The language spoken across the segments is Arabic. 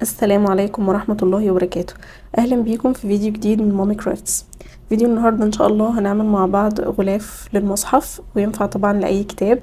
السلام عليكم ورحمة الله وبركاته. اهلا بيكم في فيديو جديد من مامي كرافتس. فيديو النهاردة ان شاء الله هنعمل مع بعض غلاف للمصحف، وينفع طبعا لأي كتاب.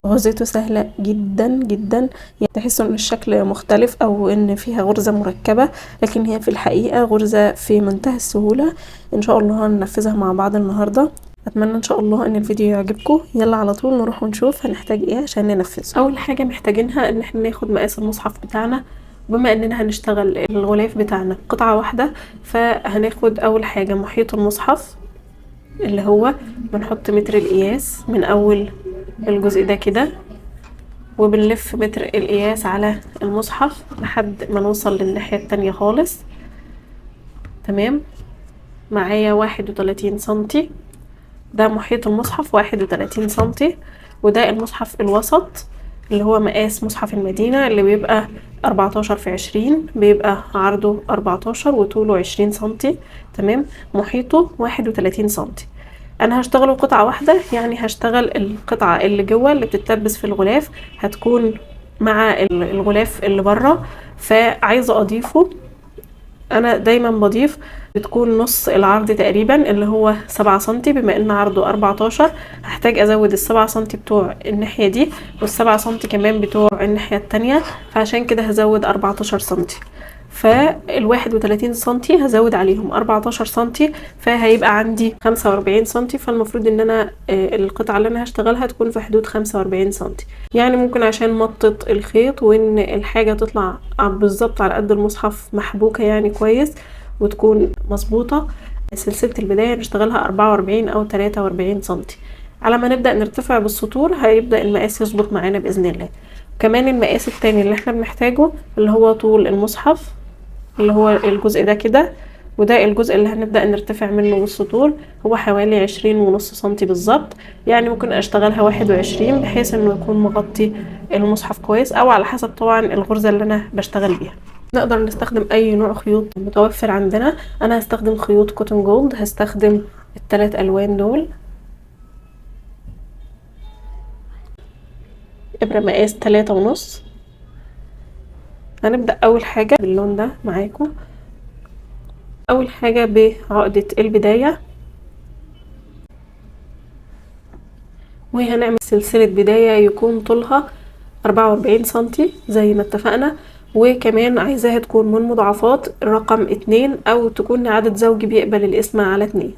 غرزته سهلة جدا جدا، يعني تحسوا ان الشكل مختلف او ان فيها غرزة مركبة، لكن هي في الحقيقة غرزة في منتهى السهولة. ان شاء الله هننفذها مع بعض النهاردة. اتمنى ان شاء الله ان الفيديو يعجبكم. يلا على طول نروح ونشوف هنحتاج ايه عشان ننفذه. اول حاجة محتاجينها ان احنا ناخد مقاس المصحف بتاعنا. بما اننا هنشتغل الغلاف بتاعنا قطعة واحدة، فهناخد اول حاجة محيط المصحف، اللي هو بنحط متر القياس من اول الجزء ده كده، وبنلف متر القياس على المصحف لحد ما نوصل للناحية التانية خالص. تمام، معايا 31 سنتي. ده محيط المصحف 31 سنتي، وده المصحف الوسط اللي هو مقاس مصحف المدينة، اللي بيبقى 14 في 20، بيبقى عرضه 14 وطوله 20 سنتي. تمام، محيطه 31 سنتي. انا هشتغله قطعة واحدة، يعني هشتغل القطعة اللي جوه اللي بتتلبس في الغلاف هتكون مع الغلاف اللي بره. فعايزة اضيفه، انا دايما بضيف بتكون نص العرض تقريبا، اللي هو 7 سنتي. بما ان عرضه 14 هحتاج ازود ال7 سنتي بتوع الناحية دي، وال7 سنتي كمان بتوع الناحية التانية، فعشان كده هزود 14 سنتي. فال31 سنتي هزود عليهم 14 سنتي، فهيبقى عندي 45 سنتي. فالمفروض ان انا القطعة اللي انا هشتغلها تكون في حدود 45 سنتي. يعني ممكن عشان مطة الخيط وان الحاجة تطلع بالظبط على قد المصحف محبوكة يعني كويس وتكون مظبوطة، سلسلة البداية نشتغلها 44 او 43 سنتي. على ما نبدأ نرتفع بالسطور هيبدأ المقاس يظبط معانا بإذن الله. كمان المقاس التاني اللي احنا بنحتاجه اللي هو طول المصحف، اللي هو الجزء ده كده، وده الجزء اللي هنبدأ نرتفع منه بالسطور، هو حوالي 20.5 سنتي بالظبط. يعني ممكن اشتغلها 21 بحيث انه يكون مغطي المصحف كويس، او على حسب طبعا الغرزة اللي انا بشتغل بيها. نقدر نستخدم اي نوع خيوط متوفر عندنا. انا هستخدم خيوط كوتون جولد، هستخدم الثلاث الوان دول. ابرة مقاس 3.5. هنبدأ اول حاجة باللون ده معاكم. اول حاجة بعقدة البداية، وهنعمل سلسلة بداية يكون طولها 44 سنتي زي ما اتفقنا. وكمان عايزاها تكون من مضاعفات الرقم 2، او تكون عدد زوجي بيقبل القسمة على 2.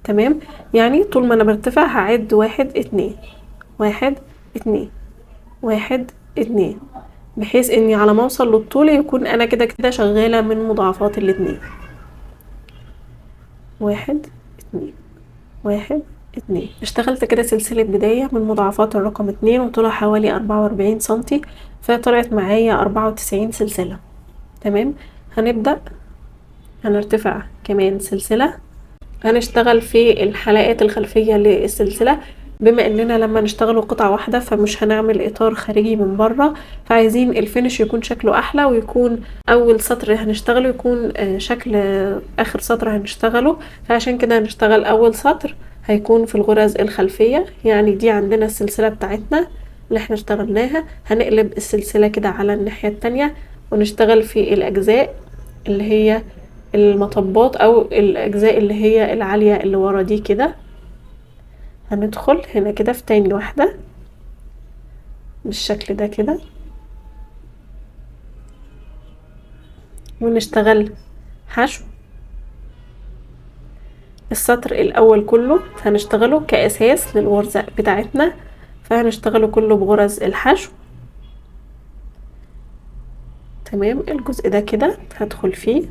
تمام، يعني طول ما انا برتفع هعد 1 2 1 2 1 2، بحيث اني على ما اوصل للطول يكون انا كده كده شغالة من مضاعفات الاتنين. 1 2 1 2. اشتغلت كده سلسلة بداية من مضاعفات الرقم 2 وطولها حوالي 44 سنتي، فطلعت معايا 94 سلسلة. تمام، هنبدأ هنرتفع كمان سلسلة. هنشتغل في الحلقات الخلفية للسلسلة. بما اننا لما نشتغل قطعة واحدة فمش هنعمل اطار خارجي من بره، فعايزين الفينش يكون شكله احلى، ويكون اول سطر هنشتغله يكون شكل اخر سطر هنشتغله. فعشان كده هنشتغل اول سطر هيكون في الغرز الخلفية. يعني دي عندنا السلسلة بتاعتنا اللي احنا اشتغلناها، هنقلب السلسلة كده على الناحية التانية ونشتغل في الاجزاء اللي هي المطبات او الاجزاء اللي هي العالية اللي ورا دي كده. هندخل هنا كده في تاني واحدة بالشكل ده كده، ونشتغل حشو. السطر الاول كله هنشتغله كاساس للغرزة بتاعتنا، فهنشتغله كله بغرز الحشو. تمام، الجزء ده كده هدخل فيه،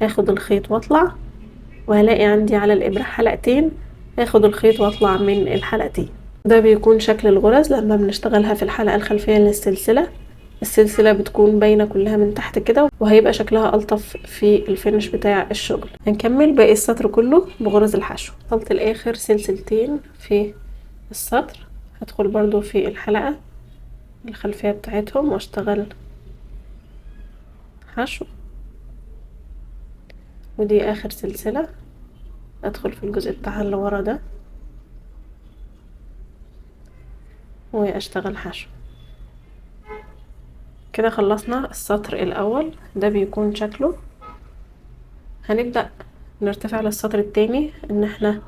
هاخد الخيط واطلع، وهلاقي عندي على الابرة حلقتين، هاخد الخيط واطلع من الحلقتين. ده بيكون شكل الغرز لما بنشتغلها في الحلقة الخلفية للسلسلة. السلسلة بتكون باينة كلها من تحت كده، وهيبقى شكلها ألطف في الفينش بتاع الشغل. هنكمل باقي السطر كله بغرز الحشو. وصلت الآخر سلسلتين في السطر، هدخل برضو في الحلقة الخلفية بتاعتهم واشتغل حشو. ودي آخر سلسلة، ادخل في الجزء بتاعها اللي ورا ده واشتغل حشو. كده خلصنا السطر الاول، ده بيكون شكله. هنبدأ نرتفع للسطر التاني ان احنا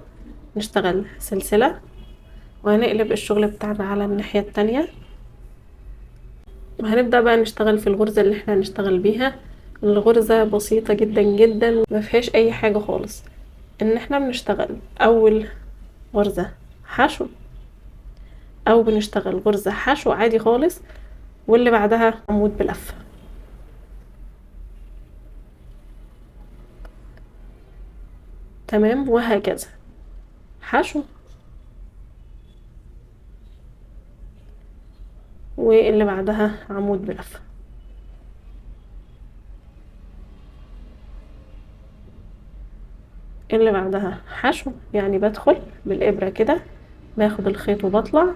نشتغل سلسلة، وهنقلب الشغل بتاعنا على الناحية التانية، وهنبدأ بقى نشتغل في الغرزة اللي احنا هنشتغل بيها. الغرزة بسيطة جدا جدا، ما فيهاش اي حاجة خالص. ان احنا بنشتغل اول غرزة حشو، او بنشتغل غرزة حشو عادي خالص، واللي بعدها عمود بلفة. تمام، وهكذا حشو، واللي بعدها عمود بلفة. اللي بعدها حشو، يعني بدخل بالإبرة كده، باخد الخيط وبطلع،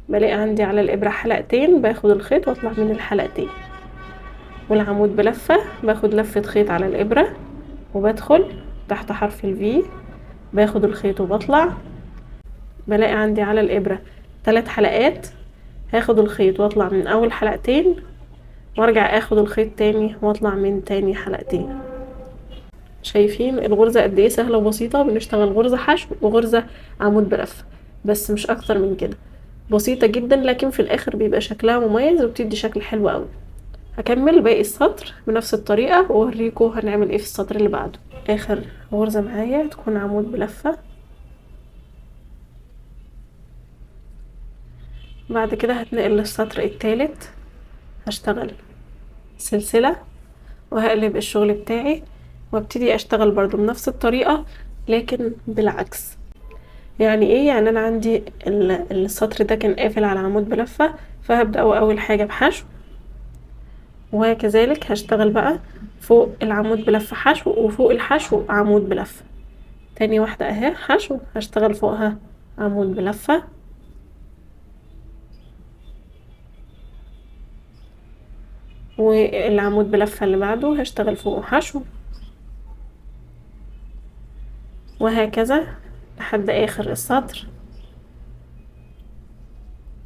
بلاقي عندي على الإبرة حلقتين، باخد الخيط واطلع من الحلقتين. والعمود بلفة، باخد لفة خيط على الإبرة وبدخل تحت حرف الفي، باخد الخيط وبطلع، بلاقي عندي على الإبرة 3 حلقات، هاخد الخيط واطلع من أول حلقتين، وارجع اخد الخيط تاني واطلع من تاني حلقتين. شايفين الغرزة قد ايه سهلة وبسيطة؟ بنشتغل غرزة حشو وغرزة عمود بلفة، بس مش اكتر من كده. بسيطة جدا، لكن في الاخر بيبقى شكلها مميز وبتدي شكل حلو قوي. هكمل باقي السطر بنفس الطريقة واوريكم هنعمل ايه في السطر اللي بعده. اخر غرزة معايا تكون عمود بلفة. بعد كده هتنقل للسطر التالت، هشتغل سلسلة وهقلب الشغل بتاعي وابتدي اشتغل برضو بنفس الطريقة، لكن بالعكس. يعني ايه؟ يعني انا عندي السطر ده كان قافل على عمود بلفة، فهبدأ اول حاجة بحشو، وكذلك هشتغل بقى فوق العمود بلفة حشو، وفوق الحشو عمود بلفة. تاني واحدة اهي حشو، هشتغل فوقها عمود بلفة، والعمود بلفة اللي بعده هشتغل فوقه حشو، وهكذا لحد اخر السطر،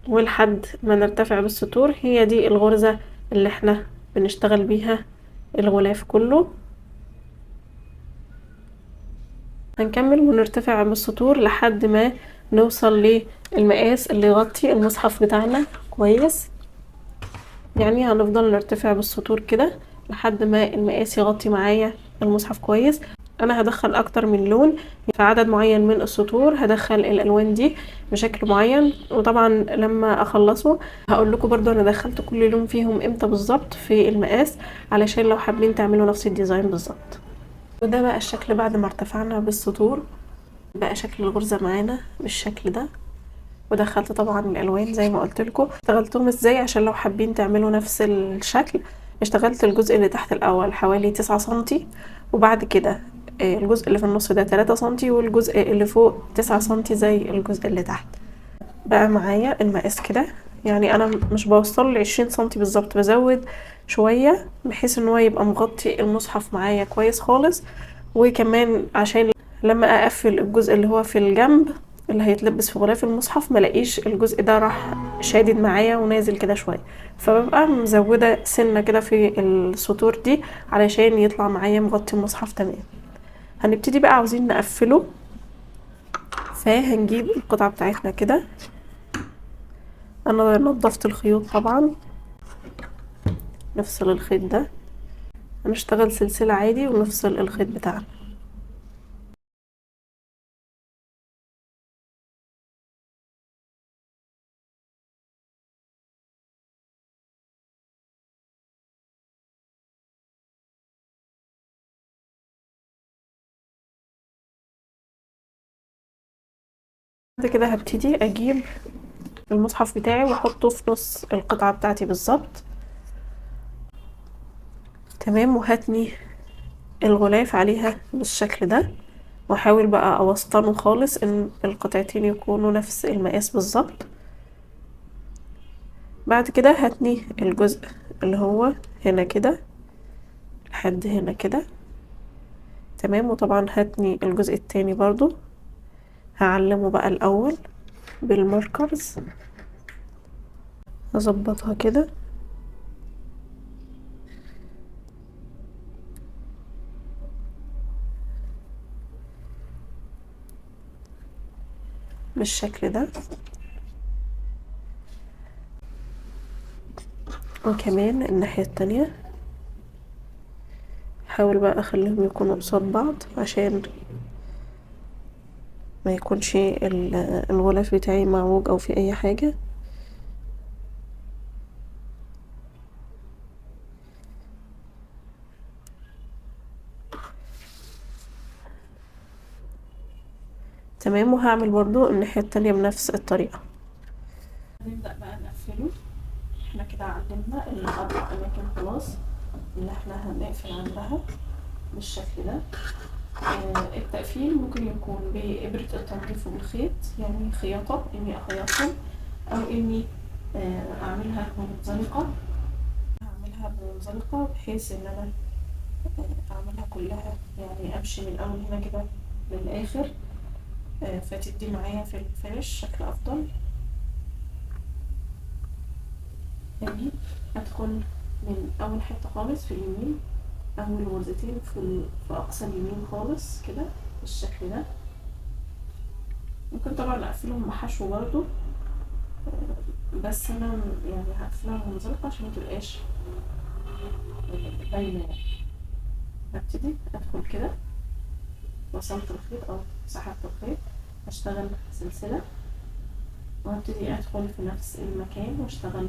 ولحد ما نرتفع بالسطور. هي دي الغرزة اللي احنا بنشتغل بيها الغلاف كله. هنكمل ونرتفع بالسطور لحد ما نوصل للمقاس اللي يغطي المصحف بتاعنا كويس. يعني هنفضل نرتفع بالسطور كده لحد ما المقاس يغطي معايا المصحف كويس. انا هدخل اكتر من لون في عدد معين من السطور، هدخل الالوان دي بشكل معين، وطبعا لما اخلصه هقول لكم برضو انا دخلت كل لون فيهم امتى بالظبط في المقاس، علشان لو حابين تعملوا نفس الديزاين بالظبط. وده بقى الشكل بعد ما ارتفعنا بالسطور. بقى شكل الغرزة معانا بالشكل ده، ودخلت طبعا الالوان زي ما قلت لكم. اشتغلتهم ازاي عشان لو حابين تعملوا نفس الشكل؟ اشتغلت الجزء اللي تحت الاول حوالي 9 سنتي، وبعد كده الجزء اللي في النص ده 3 سنتي، والجزء اللي فوق 9 سنتي زي الجزء اللي تحت. بقى معايا المقاس كده، يعني انا مش بوصل ل20 سنتي بالظبط، بزود شوية بحيث ان هو يبقى مغطي المصحف معايا كويس خالص. وكمان عشان لما اقفل الجزء اللي هو في الجنب اللي هيتلبس في غلاف المصحف ملاقيش الجزء ده راح شادد معايا ونازل كده شويه، فببقى مزوده سنه كده في السطور دي علشان يطلع معايا مغطي المصحف تمام. هنبتدي بقى عاوزين نقفله، فهنجيب القطعه بتاعتنا كده. انا نضفت الخيوط طبعا، نفصل الخيط ده، هنشتغل سلسله عادي ونفصل الخيط بتاعنا. بعد كده هبتدي اجيب المصحف بتاعي واحطه في نص القطعة بتاعتي بالظبط. تمام، وهتني الغلاف عليها بالشكل ده، واحاول بقى اوسطنه خالص ان القطعتين يكونوا نفس المقاس بالظبط. بعد كده هتني الجزء اللي هو هنا كده لحد هنا كده. تمام، وطبعا هتني الجزء التاني برضو، هعلمه بقى الاول بالماركرز، هظبطها كده بالشكل ده. وكمان الناحية التانية حاول بقى اخليهم يكونوا قصاد بعض عشان ما يكونش الغلاف بتاعي معوج او في اي حاجة. تمام. وهعمل برضو الناحية التانية بنفس الطريقة. هنبدأ بقى نقفله. احنا كده علمنا الأربع أماكن خلاص اللي احنا هنقفل عندها بالشكل ده. التقفيل ممكن يكون بإبرة التنظيف والخيط، يعني خياطة إني أخيطهم، أو إني أعملها منزلقة. هعملها منزلقة بحيث إن أنا أعملها كلها، يعني أمشي من أول هنا كده للآخر، فتدي معايا في الفينش شكل أفضل. أجي أدخل من أول حتة خالص في اليمين، أول غرزتين في أقصى اليمين خالص كده بالشكل ده. ممكن طبعا أقفلهم بحشو برضو، بس أنا يعني هقفلها منزلقة عشان متبقاش باينة يعني. هبتدي أدخل كده، وصلت الخيط أو سحبت الخيط، هشتغل سلسلة، وهبتدي أدخل في نفس المكان واشتغل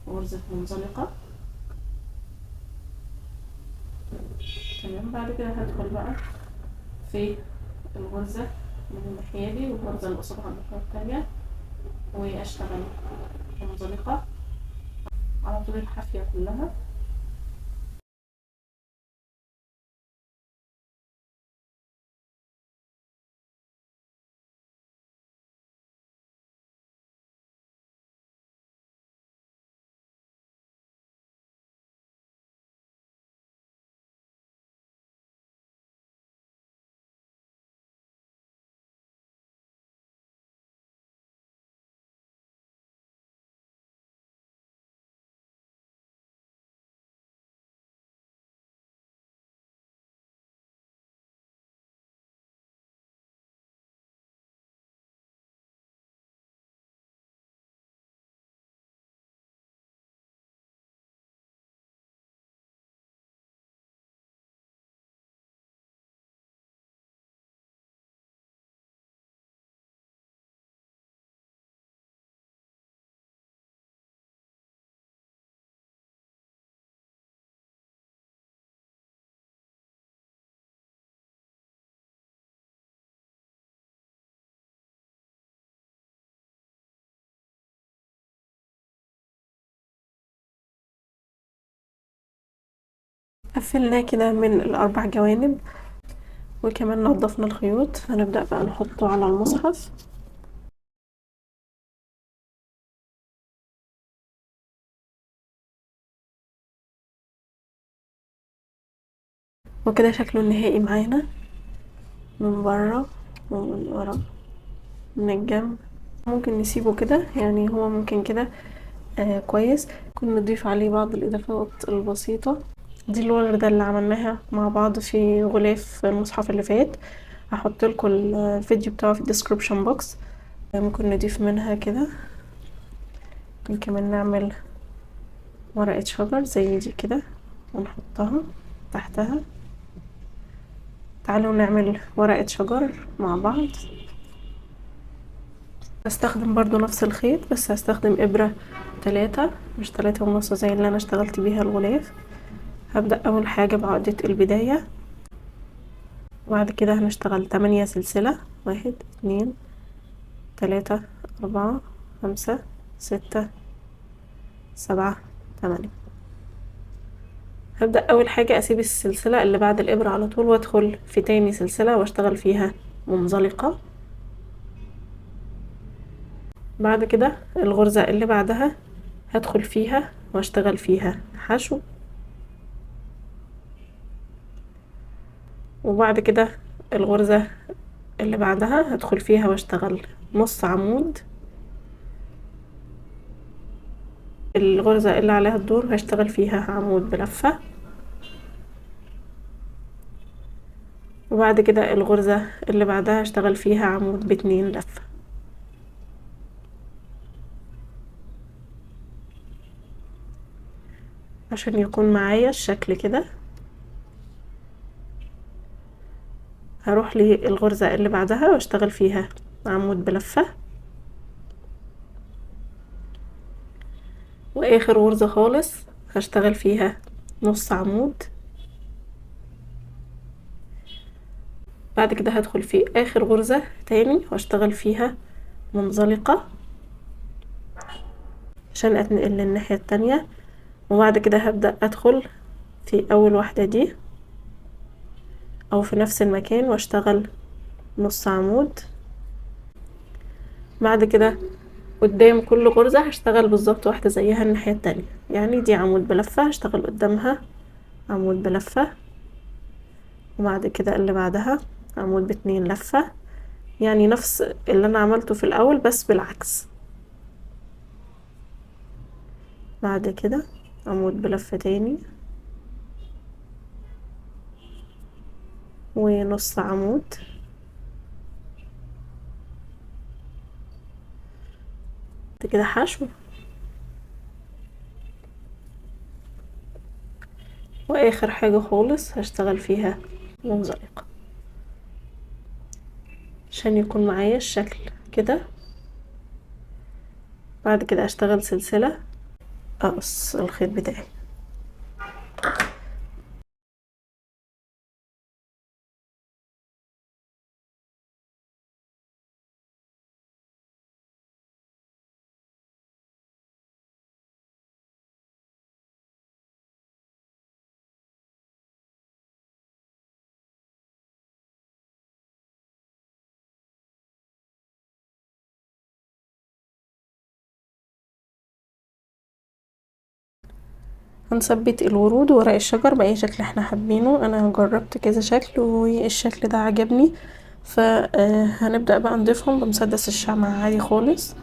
غرزة منزلقة. تمام. بعد كده هدخل بقى في الغرزة من الناحية دي والغرزة اللي قصادها الناحية التانية، واشتغل منزلقة على طول الحافية كلها. قفلناه كده من الأربع جوانب، وكمان نضفنا الخيوط. هنبدأ بقى نحطه على المصحف. وكده شكله النهائي معانا من بره ومن ورا من الجنب. ممكن نسيبه كده، يعني هو ممكن كده كويس. ممكن نضيف عليه بعض الإضافات البسيطة. دي الوردة اللي عملناها مع بعض في غلاف المصحف اللي فات، هحط لكم الفيديو بتاعه في الديسكريبشن بوكس. ممكن نضيف منها كده. ممكن كمان نعمل ورقة شجر زي دي كده ونحطها تحتها. تعالوا نعمل ورقة شجر مع بعض. هستخدم برضو نفس الخيط، بس هستخدم إبرة 3 مش 3.5 زي اللي أنا اشتغلت بيها الغلاف. هبدأ أول حاجة بعقدة البداية، وبعد كده هنشتغل 8 سلسلة، 1 2 3 4 5 6 7 8. هبدأ أول حاجة أسيب السلسلة اللي بعد الإبرة على طول، وأدخل في تاني سلسلة وأشتغل فيها منزلقة. بعد كده الغرزة اللي بعدها هدخل فيها وأشتغل فيها حشو، وبعد كده الغرزة اللي بعدها هدخل فيها واشتغل نص عمود. الغرزة اللي عليها الدور هشتغل فيها عمود بلفة. وبعد كده الغرزة اللي بعدها هشتغل فيها عمود ب2 لفة. عشان يكون معايا الشكل كده هروح للغرزة اللي بعدها واشتغل فيها عمود بلفة، واخر غرزة خالص هشتغل فيها نص عمود. بعد كده هدخل في اخر غرزة تاني واشتغل فيها منزلقة عشان اتنقل للناحية التانية، وبعد كده هبدأ ادخل في اول واحدة دي او في نفس المكان واشتغل نص عمود. بعد كده قدام كل غرزة هشتغل بالظبط واحدة زيها الناحية التانية، يعني دي عمود بلفة هشتغل قدامها عمود بلفة، وبعد كده اللي بعدها عمود ب2 لفة، يعني نفس اللي انا عملته في الاول بس بالعكس. بعد كده عمود بلفة تاني ونص عمود، بعد كده حشو، واخر حاجة خالص هشتغل فيها منزلقة عشان يكون معايا الشكل كده. بعد كده اشتغل سلسلة اقص الخيط بتاعي. هنثبت الورود وورق الشجر بأي شكل احنا حابينه. انا جربت كذا شكل والشكل ده عجبني، فهنبدأ بقى نضيفهم بمسدس الشمع عادي خالص.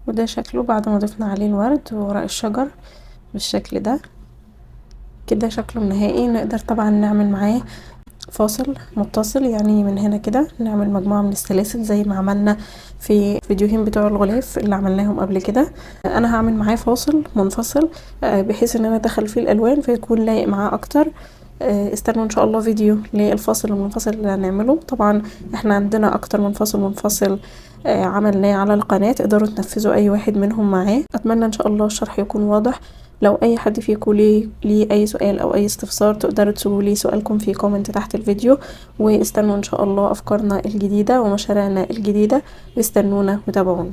وده شكله بعد ما ضفنا عليه الورد وورق الشجر بالشكل ده. كده شكله النهائي. نقدر طبعا نعمل معاه فاصل متصل، يعني من هنا كده نعمل مجموعة من السلاسل زي ما عملنا في فيديوهين بتوع الغلاف اللي عملناهم قبل كده. انا هعمل معاه فاصل منفصل بحيث ان انا ادخل فيه الالوان فيكون لايق معاه اكتر. استنوا ان شاء الله فيديو للفاصل المنفصل اللي هنعمله. طبعا احنا عندنا اكتر من فاصل منفصل عملناه على القناة، تقدروا تنفذوا اي واحد منهم معاه. اتمنى ان شاء الله الشرح يكون واضح. لو اي حد فيكم ليه اي سؤال او اي استفسار تقدروا تسيبوا لي سؤالكم في كومنت تحت الفيديو، واستنوا ان شاء الله افكارنا الجديدة ومشاريعنا الجديدة، واستنونا وتابعونا.